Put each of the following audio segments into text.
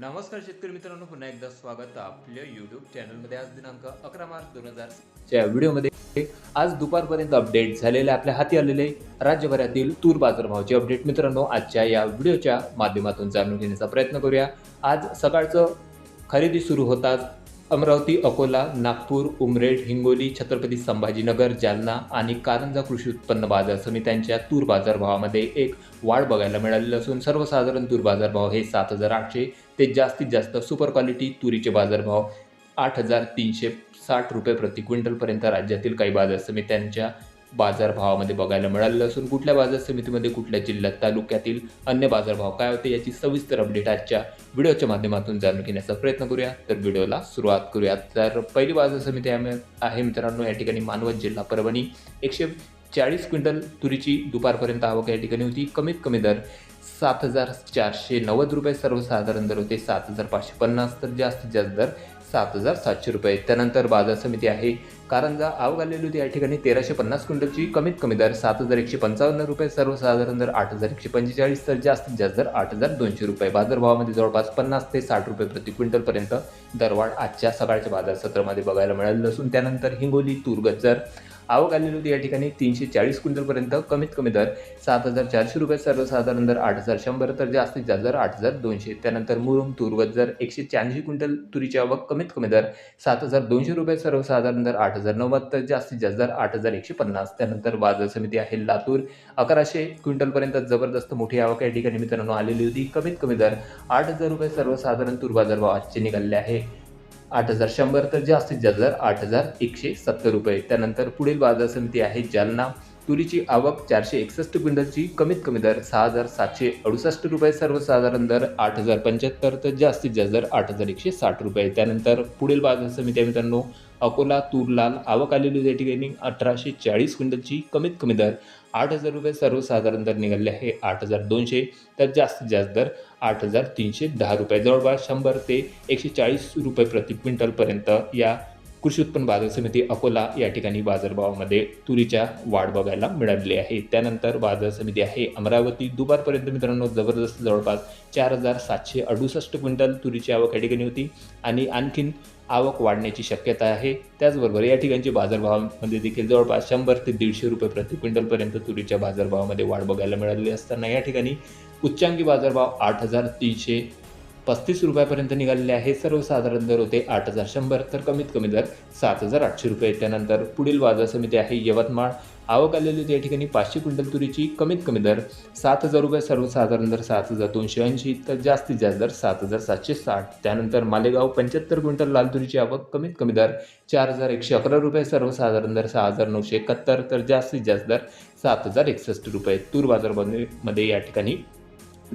नमस्कार शेतकरी मित्रांनो, पुन्हा एकदा स्वागत आपल्या यूट्यूब चॅनलमध्ये. आज दिनांक 11 मार्च 2000 च्या व्हिडिओमध्ये आज दुपारपर्यंत अपडेट झालेले आपल्या हाती आलेले राज्यभरातील तूर बाजारभावाचे अपडेट मित्रांनो आजच्या या व्हिडिओच्या माध्यमातून जाणून घेण्याचा प्रयत्न करूया. आज सकाळचं खरेदी सुरू होताच अमरावती, अकोला, नागपूर, उमरेड, हिंगोली, छत्रपती संभाजीनगर, जालना आणि कारंजा कृषी उत्पन्न बाजार समित्यांच्या तूर बाजारभावामध्ये एक वाढ बघायला मिळालेली असून सर्वसाधारण तूर बाजारभाव हे 7,800 ते जास्तीत जास्त सुपर क्वालिटी तुरीचे बाजारभाव 8,360 रुपये प्रति क्विंटलपर्यंत राज्यातील काही बाजार समित्यांच्या बाजारभावामध्ये बघायला मिळालेलं असून कुठल्या बाजार समितीमध्ये, कुठल्या जिल्ह्यात, तालुक्यातील अन्य बाजारभाव काय होते याची सविस्तर अपडेट आजच्या व्हिडिओच्या माध्यमातून जाणून घेण्याचा प्रयत्न करूया. तर व्हिडिओला सुरुवात करूया. तर पहिली बाजार समिती आहे मित्रांनो या ठिकाणी मानवत, जिल्हा परभणी. 140 क्विंटल तुरीची दुपारपर्यंत आवक या ठिकाणी होती. कमीत कमी दर 7,490 रुपये, सर्वसाधारण दर होते 7,550, तर जास्तीत जास्त दर 7,700 रुपये. त्यानंतर बाजार समिती आहे कारंजा, आवक आलेली होती या ठिकाणी 1,350 क्विंटलची. कमीत कमी दर 7,155 रुपये, सर्वसाधारण दर 8,145, तर जास्तीत जास्त दर 8,200 रुपये. बाजारभावामध्ये जवळपास 50 ते 60 रुपये प्रति क्विंटलपर्यंत दरवाढ आजच्या सकाळच्या बाजार सत्रामध्ये बघायला मिळालेलं असून त्यानंतर हिंगोली तूर गज्जर, आवक आलेली होती या ठिकाणी 340 क्विंटलपर्यंत. कमीत कमी दर 7,400 रुपये, सर्वसाधारण दर 8,100, तर जास्तीत जास्त दर 8,200. त्यानंतर मुरुम तूर गज्जर 180 क्विंटल तुरीची आवक, कमीत कमी दर 7,200 रुपये, सर्वसाधारण दर 8,090, तर जास्तीत जास्त दर 8,150. त्यानंतर बाजार समिती आहे लातूर, 1,100 क्विंटलपर्यंत जबरदस्त मोठी आवक या ठिकाणी मित्रांनो आलेली होती. कमीत कमी दर 8,000 रुपये, सर्वसाधारण तूर बाजारभाव आजचे निघाले आहे 8,100, तर जास्तीत जास्त दर 8,170 रुपये. त्यानंतर पुढील बाजार समिती आहे जालना, तुरीची आवक 461 क्विंटलची, कमीत कमी दर 6,768 रुपये, सर्वसाधारण दर 8,075, तर जास्तीत जास्त दर 8,160 रुपये. त्यानंतर पुढील बाजार समिती आहे मित्रांनो अकोला तूर लाल, आवक आलेली होती या ठिकाणी 1,840 क्विंटलची, कमीत कमी दर 8,000 रुपये, सर्वसाधारण दर निघाले आहे 8,200, तर जास्तीत जास्त दर 8,310 रुपये. जवळपास 100 ते 140 रुपये प्रति क्विंटलपर्यंत या कृषी उत्पन्न बाजार समिती अकोला या ठिकाणी बाजारभावामध्ये तुरीच्या वाढ बघायला मिळालेली आहे. त्यानंतर बाजार समिती आहे अमरावती, दुपारपर्यंत मित्रांनो जबरदस्त जवळपास 4,768 क्विंटल तुरीची आवक या ठिकाणी होती आणि आणखीन आवक वाढण्याची शक्यता आहे. त्याचबरोबर या ठिकाणचे बाजारभावामध्ये देखील जवळपास 100 ते 150 रुपये प्रति क्विंटलपर्यंत तुरीच्या बाजारभावामध्ये वाढ बघायला मिळालेली असताना या ठिकाणी उच्चांकी बाजारभाव 8,335 रुपयापर्यंत निघालेले आहे. सर्वसाधारण दर होते 8,100, तर कमीत कमी दर 7,800 रुपये. त्यानंतर पुढील बाजार समिती आहे यवतमाळ, आवक आलेली होती या ठिकाणी 500 क्विंटल तुरीची, कमीत कमी दर 7,000 रुपये, सर्वसाधारण दर 7,280, तर जास्तीत जास्त दर 7,760. त्यानंतर मालेगाव 75 क्विंटल लाल तुरीची आवक, कमीत कमी दर 4,111 रुपये, सर्वसाधारण दर 6,971, तर जास्तीत जास्त दर 7,061 रुपये. तूर बाजारामध्ये या ठिकाणी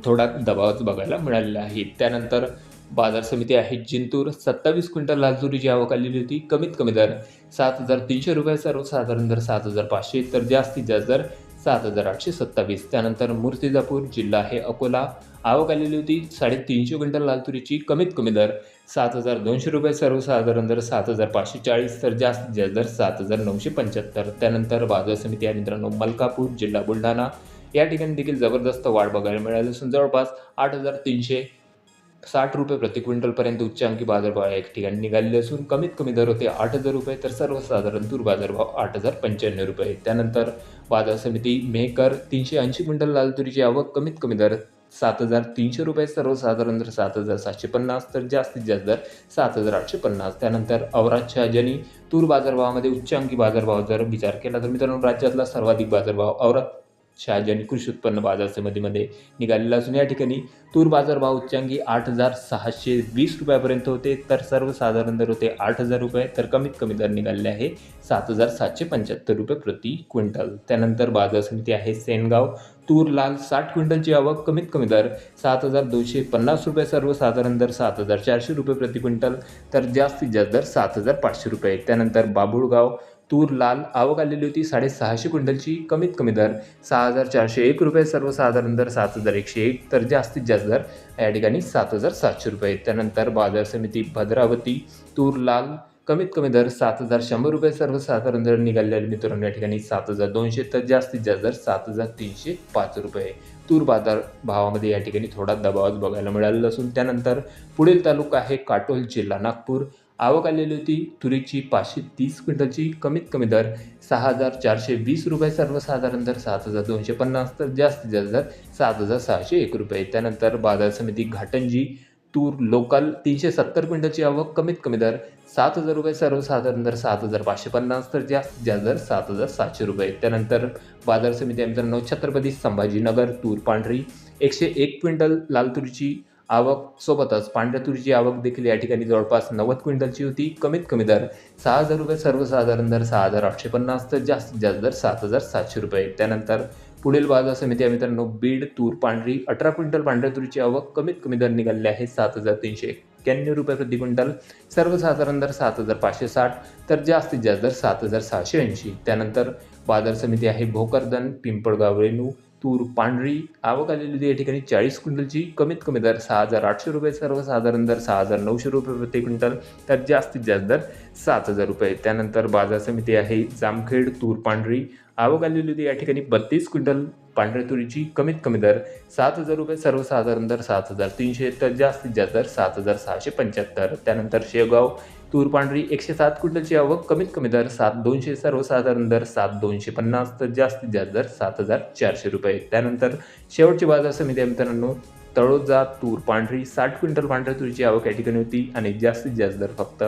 थोडा दबावच बघायला मिळालेला आहे. त्यानंतर बाजार समिती आहे जिंतूर, 27 क्विंटल लाल तुरीची आवक आलेली होती, कमीत कमी दर 7,300 रुपये, सर्वसाधारण दर 7,500, तर जास्तीत जास्त दर 7,827. त्यानंतर मूर्तिजापूर, जिल्हा आहे अकोला, आवक आलेली होती 350 क्विंटल लाल तुरीची, कमीत कमी दर 7,200 रुपये, सर्वसाधारण दर 7,540, तर जास्तीत जास्त दर 7,975. त्यानंतर बाजार समिती आहे मित्रांनो मलकापूर, जिल्हा बुलढाणा, या ठिकाणी देखील जबरदस्त वाढ बघायला मिळाली असून जवळपास 8,360 रुपये प्रति क्विंटलपर्यंत उच्चांकी बाजारभाव या ठिकाणी निघालेले असून कमीत कमी दर होते 8,000 रुपये, तर सर्वसाधारण तूर बाजारभाव 8,095 रुपये. त्यानंतर बाजार समिती मेहकर, 380 क्विंटल लाल तुरीची आवक, कमीत कमी दर 7,300 रुपये, सर्वसाधारण दर 7,750, तर जास्तीत जास्त दर 7,850. त्यानंतर औराद शहाजनी तूर बाजारभावामध्ये उच्चांकी बाजारभाव जर विचार केला तर मित्रांनो राज्यातला सर्वाधिक बाजारभाव औराद शहाजनी कृषी उत्पन्न बाजार समितीमध्ये निघालेला असून या ठिकाणी तूर बाजारभाव उच्चांकी 8,620 रुपयापर्यंत होते, तर सर्वसाधारण दर होते 8,000 रुपये, तर कमीत कमी दर निघालेले आहे 7,775 रुपये प्रति क्विंटल. त्यानंतर बाजार समिती आहे सेनगाव, तूर लाल 60 क्विंटलची आवक, कमीत कमी दर 7,250 रुपये, सर्वसाधारण दर 7,400 रुपये प्रति क्विंटल, तर जास्तीत जास्त दर 7,500 रुपये. त्यानंतर बाभुळगाव तूर लाल, आवक आलेली होती 650 क्विंटलची, कमीत कमी दर 6,401 रुपये, सर्वसाधारण दर 7,101, तर जास्तीत जास्त दर या ठिकाणी 7,700 रुपये. त्यानंतर बाजार समिती भद्रावती तूर लाल, कमीत कमी दर 7,100 रुपये, सर्वसाधारण दर निघालेले मित्रांनो या ठिकाणी 7,200, तर जास्तीत जास्त दर 7,305 रुपये. तूर बाजार भावामध्ये या ठिकाणी थोडा दबावच बघायला मिळालेला असून त्यानंतर पुढील तालुका आहे काटोल, जिल्हा नागपूर. आवक आलेली होती तुरीची 530 क्विंटलची. कमीत कमी दर 6,420 रुपये, सर्वसाधारण दर 7,250, तर जास्तीत जास्त दर 7,601 रुपये. त्यानंतर बाजार समिती घाटंजी तूर लोकल 370 क्विंटलची आवक. कमीत कमी दर 7,000 रुपये, सर्वसाधारण दर 7,550, तर जास्तीत जास्त दर 7,700 रुपये. त्यानंतर बाजार समिती मित्रांनो छत्रपती संभाजीनगर तूर पांढरी 101 क्विंटल लाल तुरीची आवक, सोबतच पांढऱ्या तुरीची आवक देखील या ठिकाणी जवळपास 90 क्विंटलची होती. कमीत कमी दर 6,000 रुपये, सर्वसाधारण दर 6,850, तर जास्तीत जास्त दर 7,700 रुपये. त्यानंतर पुढील बाजार समिती मित्रांनो बीड तूर पांढरी 18 क्विंटल पांढऱ्या तुरीची आवक. कमीत कमी दर निघालेले आहे 7,391 रुपये प्रति क्विंटल, सर्वसाधारण दर 7,560, तर जास्तीत जास्त दर 7,680. त्यानंतर बाजार समिती आहे भोकरदन पिंपळगाव रेणू तूर पांढरी आवक आलेली होती या ठिकाणी 40 क्विंटलची. कमीत कमी दर 6,800 रुपये, सर्वसाधारण दर 6,900 रुपये प्रति क्विंटल, तर जास्तीत जास्त दर 7,000 रुपये. त्यानंतर बाजार समिती आहे जामखेड तूर पांढरी आवक आलेली होती या ठिकाणी 32 क्विंटल पांढऱ्या तुरीची. कमीत कमी दर 7,000 रुपये, सर्वसाधारण दर 7,300, तर जास्तीत जास्त दर 7,675. त्यानंतर शेवगाव तूर पांढरी 107 क्विंटलची आवक. कमीत कमी दर 7,200, सर्वसाधारण दर 7,250, तर जास्तीत जास्त दर 7,400 रुपये. त्यानंतर शेवटची बाजार समिती मित्रांनो तळोजा तूर पांढरी 60 क्विंटल पांढऱ्या तुरीची आवक या ठिकाणी होती आणि जास्तीत जास्त दर फक्त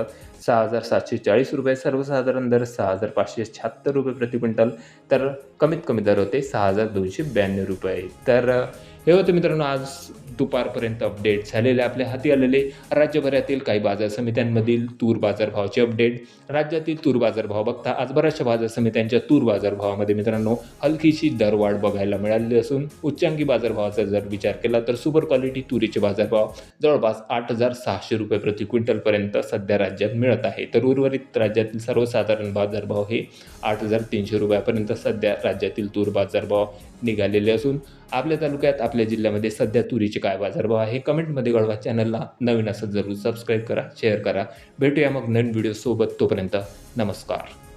6,740 रुपये, सर्वसाधारण दर 6,576 रुपये प्रति क्विंटल, तर कमीत कमी दर होते 6,292 रुपये. तर हे होते मित्रांनो आज दुपारपर्यंत अपडेट झालेले आपल्या हाती आलेले राज्यभरातील काही बाजार समित्यांमधील तूर बाजारभावाचे अपडेट. राज्यातील तूर बाजारभाव बघता आज बऱ्याचशा बाजार समित्यांच्या तूर बाजारभावामध्ये मित्रांनो हलकीशी दरवाढ बघायला मिळालेली असून उच्चांकी बाजारभावाचा जर विचार केला तर सुपर क्वालिटी तुरीचे बाजारभाव जवळपास 8,600 रुपये प्रति क्विंटलपर्यंत सध्या राज्यात मिळत आहे. तर उर्वरित राज्यातील सर्वसाधारण बाजारभाव हे 8,300 रुपयापर्यंत सध्या राज्यातील तूर बाजारभाव निघालेले असून आपल्या तालुक्यात आपल्या जिल्ह्यामध्ये सध्या तुरीचे काय बाजारभाव आहे कमेंटमध्ये कळवा. चॅनलला नवीन असं जरूर सबस्क्राईब करा, शेअर करा. भेटूया मग नवीन व्हिडिओ सोबत. तोपर्यंत नमस्कार.